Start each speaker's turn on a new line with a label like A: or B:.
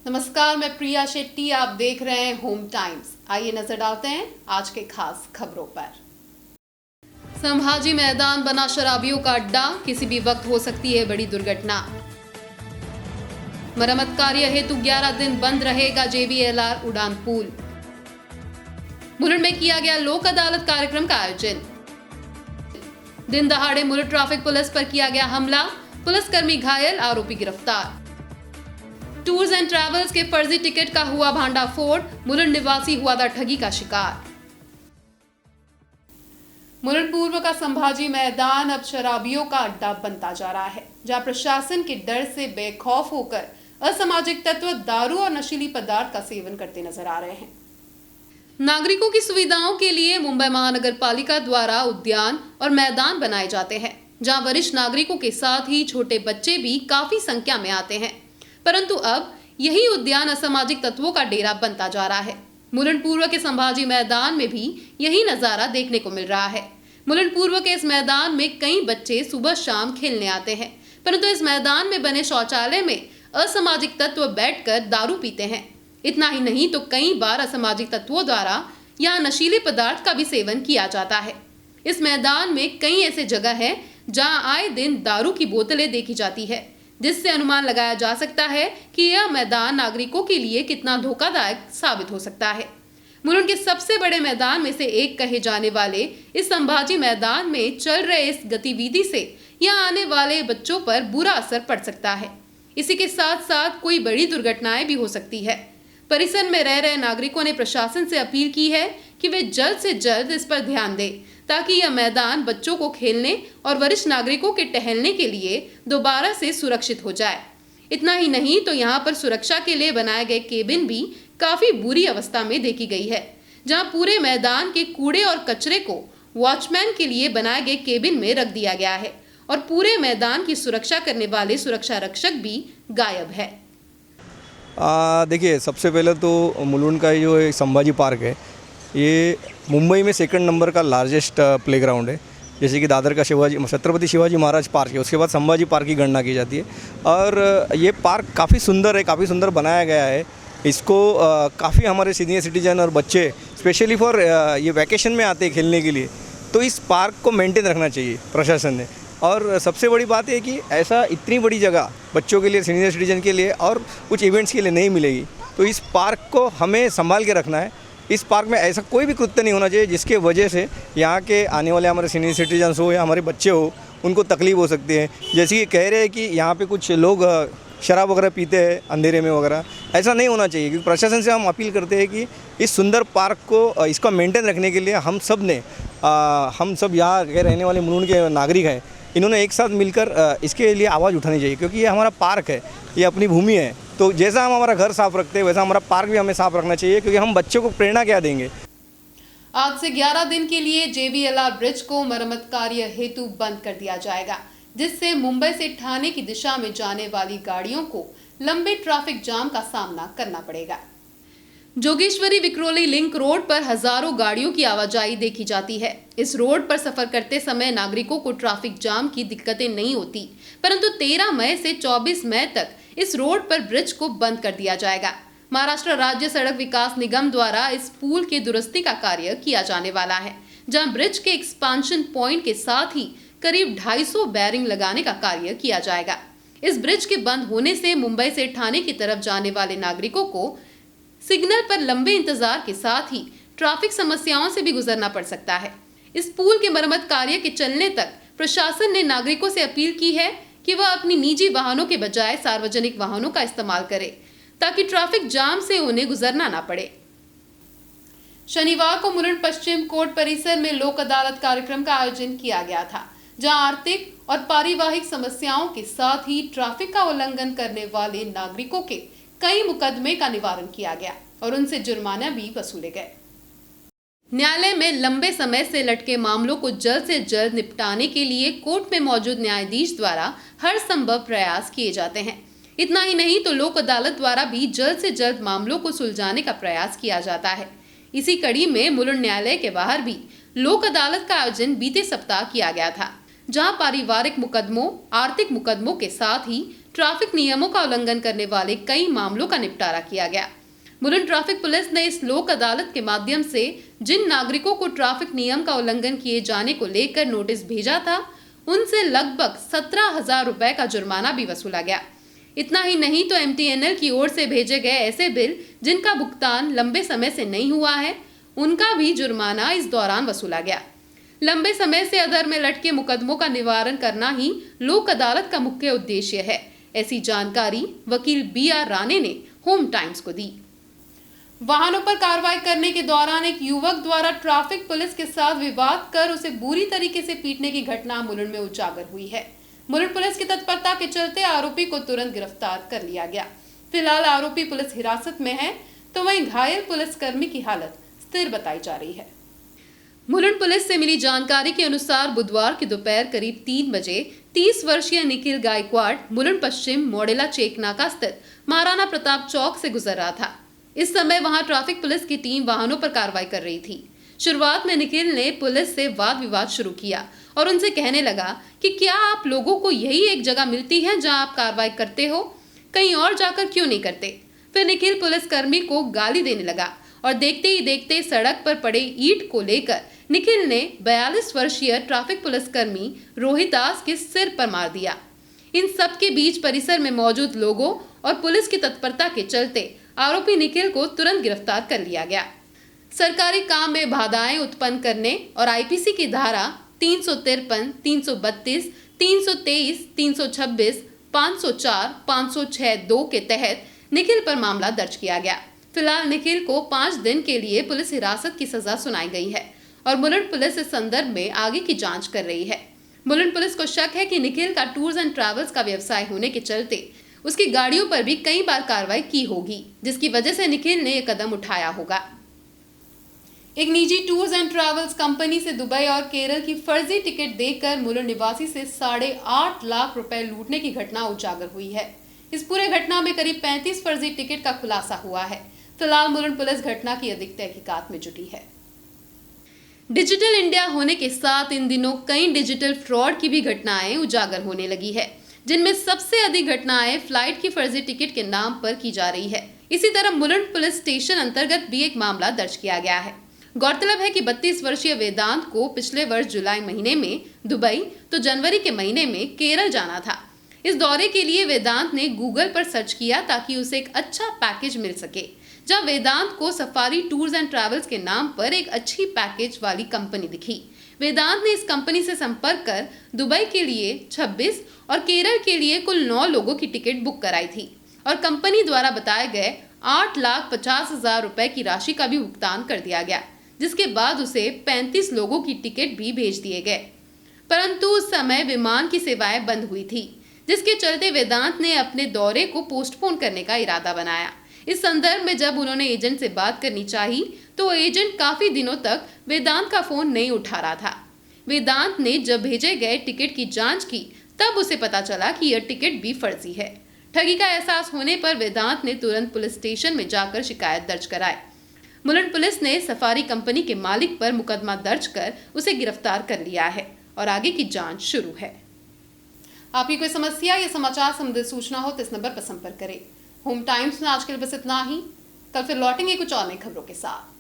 A: नमस्कार, मैं प्रिया शेट्टी। आप देख रहे हैं होम टाइम्स। आइए नजर डालते हैं आज के खास खबरों पर। संभाजी मैदान बना शराबियों का अड्डा, किसी भी वक्त हो सकती है बड़ी दुर्घटना। मरम्मत कार्य हेतु 11 दिन बंद रहेगा JVLR उड़ान पुल। मुलुंड में किया गया लोक अदालत कार्यक्रम का आयोजन। दिन दहाड़े मुलुंड ट्रैफिक पुलिस पर किया गया हमला, पुलिसकर्मी घायल, आरोपी गिरफ्तार। टूर्स एंड ट्रैवल्स के फर्जी टिकट का हुआ भांडाफोड़, मुलुंड निवासी हुआ था ठगी का शिकार। मुलुंड पूर्व का संभाजी मैदान अब शराबियों का अड्डा बनता जा रहा है, जहां प्रशासन के डर से बेखौफ होकर असामाजिक तत्व दारू और नशीली पदार्थ का सेवन करते नजर आ रहे हैं। नागरिकों की सुविधाओं के लिए मुंबई महानगर पालिका द्वारा उद्यान और मैदान बनाए जाते हैं, जहां वरिष्ठ नागरिकों के साथ ही छोटे बच्चे भी काफी संख्या में आते हैं। परंतु अब यही उद्यान असामाजिक तत्वों का डेरा बनता जा रहा है। मुलुंड पूर्व के संभाजी मैदान में भी यही नजारा देखने को मिल रहा है। मुलुंड पूर्व के इस मैदान में कई बच्चे सुबह शाम खेलने आते हैं, परंतु इस मैदान में बने शौचालय में असामाजिक तत्व बैठकर दारू पीते हैं। इतना ही नहीं तो कई बार असामाजिक तत्वों द्वारा यहाँ नशीले पदार्थ का भी सेवन किया जाता है। इस मैदान में कई ऐसे जगह है जहाँ आए दिन दारू की बोतलें देखी जाती है, जिससे अनुमान लगाया जा सकता है कि यह मैदान नागरिकों के लिए कितना धोखादायक साबित हो सकता है। मुलुंड के सबसे बड़े मैदान में से एक कहे जाने वाले इस संभाजी मैदान में चल रहे इस गतिविधि से यहाँ आने वाले बच्चों पर बुरा असर पड़ सकता है। इसी के साथ साथ कोई बड़ी दुर्घटनाएं भी हो सकती है। परिसर में रह रहे नागरिकों ने प्रशासन से अपील की है कि वे जल्द से जल्द इस पर ध्यान दें, ताकि यह मैदान बच्चों को खेलने और वरिष्ठ नागरिकों के टहलने के लिए दोबारा से सुरक्षित हो जाए। इतना ही नहीं तो यहाँ पर सुरक्षा के लिए बनाए गए केबिन भी काफी बुरी अवस्था में देखी गई है, जहाँ पूरे मैदान के कूड़े और कचरे को वॉचमैन के लिए बनाए गए केबिन में रख दिया गया है और पूरे मैदान की सुरक्षा करने वाले सुरक्षा रक्षक भी गायब है।
B: देखिए, सबसे पहले तो मुलुंड का जो संभाजी पार्क है, ये मुंबई में सेकंड नंबर का लार्जेस्ट प्लेग्राउंड है। जैसे कि दादर का छत्रपति शिवाजी महाराज पार्क है, उसके बाद संभाजी पार्क की गणना की जाती है। और ये पार्क काफ़ी सुंदर है, काफ़ी सुंदर बनाया गया है। इसको काफ़ी हमारे सीनियर सिटीजन और बच्चे स्पेशली फॉर ये वैकेशन में आते हैं खेलने के लिए, तो इस पार्क को मेंटेन रखना चाहिए प्रशासन ने। और सबसे बड़ी बात है कि ऐसा इतनी बड़ी जगह बच्चों के लिए, सीनियर सिटीजन के लिए और कुछ इवेंट्स के लिए नहीं मिलेगी, तो इस पार्क को हमें संभाल के रखना है। इस पार्क में ऐसा कोई भी कृत्य नहीं होना चाहिए जिसके वजह से यहाँ के आने वाले हमारे सीनियर सिटीजन्स हो या हमारे बच्चे हो, उनको तकलीफ हो सकती है। जैसे कि कह रहे हैं कि यहाँ पे कुछ लोग शराब वगैरह पीते हैं अंधेरे में वगैरह, ऐसा नहीं होना चाहिए। क्योंकि प्रशासन से हम अपील करते हैं कि इस सुंदर पार्क को, इसका मेंटेन रखने के लिए हम सब यहाँ के रहने वाले मुलुंड के नागरिक हैं, इन्होंने एक साथ मिलकर इसके लिए आवाज़ उठानी चाहिए। क्योंकि ये हमारा पार्क है, ये अपनी भूमि है, तो जैसा हम हमारा घर साफ रखते हैं वैसा हमारा पार्क भी हमें साफ रखना चाहिए। क्योंकि हम बच्चों को प्रेरणा क्या देंगे।
A: आज से 11 दिन के लिए JVLR ब्रिज को मरम्मत कार्य हेतु बंद कर दिया जाएगा, जिससे मुंबई से ठाणे की दिशा में जाने वाली गाड़ियों को लंबे ट्रैफिक जाम का सामना करना पड़ेगा। जोगेश्वरी विक्रोली लिंक रोड पर हजारों गाड़ियों की आवाजाही देखी जाती है। इस रोड पर सफर करते समय नागरिकों को ट्रैफिक जाम की दिक्कतें नहीं होती, परंतु 13 मई से 24 मई तक इस रोड पर ब्रिज को बंद कर दिया जाएगा। महाराष्ट्र राज्य सड़क विकास निगम द्वारा इस पुल की दुरुस्ती का कार्य किया जाने वाला है, जहां ब्रिज के एक्सपांशन पॉइंट के साथ ही करीब 250 बैरिंग लगाने का कार्य किया जाएगा। इस ब्रिज के बंद होने से मुंबई से ठाणे की तरफ जाने वाले नागरिकों को सिग्नल पर लंबे इंतजार के साथ ही ट्रैफिक समस्याओं से भी गुजरना पड़ सकता है। इस पुल के मरम्मत कार्य के चलने तक प्रशासन ने नागरिकों से अपील की है कि वह अपनी निजी वाहनों के बजाय सार्वजनिक वाहनों का इस्तेमाल करें, ताकि ट्रैफिक जाम से उन्हें गुजरना ना पड़े। शनिवार को मुलुंड पश्चिम कोर्ट परिसर में लोक अदालत कार्यक्रम का आयोजन किया गया था, जहां आर्थिक और पारिवारिक समस्याओं के साथ ही ट्रैफिक का उल्लंघन करने वाले नागरिकों के कई मुकदमे का निवारण किया गया और उनसे जुर्माना भी वसूले गए। न्यायालय में लंबे समय से लटके मामलों को जल्द से जल्द निपटाने के लिए कोर्ट में मौजूद न्यायाधीश द्वारा हर संभव प्रयास किए जाते हैं। इतना ही नहीं तो लोक अदालत द्वारा भी जल्द से जल्द मामलों को सुलझाने का प्रयास किया जाता है। इसी कड़ी में मुलुंड न्यायालय के बाहर भी लोक अदालत का आयोजन बीते सप्ताह किया गया था, जहां पारिवारिक मुकदमों, आर्थिक मुकदमों के साथ ही ट्रैफिक नियमों का उल्लंघन करने वाले कई मामलों का निपटारा किया गया। मुलुंड ट्रैफिक पुलिस ने इस लोक अदालत के माध्यम से जिन नागरिकों को ट्रैफिक नियम का उल्लंघन किए जाने को लेकर नोटिस भेजा था, उनसे लगभग 17,000 रुपए का जुर्माना भी वसूला गया। इतना ही नहीं तो MTNL की ओर से भेजे गए ऐसे बिल जिनका भुगतान लंबे समय से नहीं हुआ है, उनका भी जुर्माना इस दौरान वसूला गया। लंबे समय से अधर में लटके मुकदमों का निवारण करना ही लोक अदालत का मुख्य उद्देश्य है। ऐसी जानकारी वकील BR राणे ने होम टाइम्स को दी। वाहनों पर कार्रवाई करने के दौरान एक युवक द्वारा ट्रैफिक पुलिस के साथ विवाद कर उसे बुरी तरीके से पीटने की घटना मुलुंड में उजागर हुई है। मुलुंड पुलिस की तत्परता के चलते आरोपी को तुरंत गिरफ्तार कर लिया गया। फिलहाल आरोपी पुलिस हिरासत में है, तो वहीं घायल पुलिसकर्मी की हालत स्थिर बताई जा रही है। मुलुंड पुलिस से मिली जानकारी के अनुसार बुधवार की दोपहर करीब 3 बजे 30 वर्षीय निखिल गायकवाड़ मुलुंड पश्चिम मोडेला चेकनाका स्थित महाराणा प्रताप चौक से गुजर रहा था। इस समय वहां ट्रैफिक पुलिस की टीम वाहनों पर कार्रवाई कर रही थी। शुरुआत में निखिल ने पुलिस से वाद विवाद शुरू किया और उनसे कहने लगा कि क्या आप लोगों को यही एक जगह मिलती है जहां आप कार्रवाई करते हो, कहीं और जाकर क्यों नहीं करते। फिर निखिल पुलिसकर्मी को गाली देने लगा और देखते ही देखते सड़क पर पड़े ईंट को लेकर निखिल ने 42 वर्षीय ट्रैफिक पुलिसकर्मी रोहिदास के सिर पर मार दिया। इन सब के बीच परिसर में मौजूद लोगों और पुलिस की तत्परता के चलते आरोपी निखिल को तुरंत गिरफ्तार कर लिया गया। सरकारी काम में बाधाएं उत्पन्न करने और IPC की धारा 353, 332, 323, 326, 504, 506(2) के तहत निखिल पर मामला दर्ज किया गया। फिलहाल निखिल को 5 दिन के लिए पुलिस हिरासत की सजा सुनाई गई है और मुलुंड पुलिस इस संदर्भ में आगे की जांच कर रही है। मुलुंड पुलिस को शक है कि निखिल का टूर्स एंड ट्रैवल्स का व्यवसाय होने के चलते उसकी गाड़ियों पर भी कई बार कार्रवाई की होगी, जिसकी वजह से निखिल ने यह कदम उठाया होगा। एक निजी टूर्स एंड ट्रैवल्स कंपनी से दुबई और केरल की फर्जी टिकट देकर मुलुंड निवासी से 8.5 लाख रुपए लूटने की घटना उजागर हुई है। इस पूरे घटना में करीब 35 फर्जी टिकट का खुलासा हुआ है। फिलहाल मुलुंड पुलिस घटना की अधिक तहकीकात में जुटी है। डिजिटल इंडिया होने के साथ इन दिनों कई डिजिटल फ्रॉड की भी घटनाएं उजागर होने लगी है, जिनमें सबसे अधिक घटनाएं फ्लाइट की फर्जी टिकट के नाम पर की जा रही है। इसी तरह मुलुंड पुलिस स्टेशन अंतर्गत भी एक मामला दर्ज किया गया है। गौरतलब है कि 32 वर्षीय वेदांत को पिछले वर्ष जुलाई महीने में दुबई तो जनवरी के महीने में केरल जाना था। इस दौरे के लिए वेदांत ने गूगल पर सर्च किया ताकि उसे एक अच्छा पैकेज मिल सके, जब वेदांत को सफारी टूर्स एंड ट्रैवल्स के नाम पर एक अच्छी पैकेज वाली कंपनी दिखी। वेदांत ने इस कंपनी से संपर्क कर दुबई के लिए 26 और केरल के लिए कुल 9 लोगों की टिकट बुक कराई थी और कंपनी द्वारा बताए गए 8,50,000 रुपए की राशि का भी भुगतान कर दिया गया, जिसके बाद उसे 35 लोगों की टिकट भी भेज दिए गए। परंतु उस समय विमान की सेवाएं बंद हुई थी, जिसके चलते वेदांत ने अपने दौरे को पोस्टपोन करने का इरादा बनाया। इस संदर्भ में जब उन्होंने एजेंट से बात करनी चाही तो एजेंट काफी दिनों तक वेदांत का फोन नहीं उठा रहा था। वेदांत ने जब भेजे गए टिकट की जांच की तब उसे पता चला कि यह टिकट भी फर्जी है। ठगी का एहसास होने पर वेदांत ने तुरंत पुलिस स्टेशन में जाकर शिकायत दर्ज कराई। मुलुंड पुलिस ने सफारी कंपनी के मालिक पर मुकदमा दर्ज कर उसे गिरफ्तार कर लिया है और आगे की जांच शुरू है। आपकी कोई समस्या या समाचार संबंधी सूचना हो तो इस नंबर पर संपर्क करें। होम टाइम्स में आज के लिए बस इतना ही। कल फिर लौटेंगे कुछ और नई खबरों के साथ।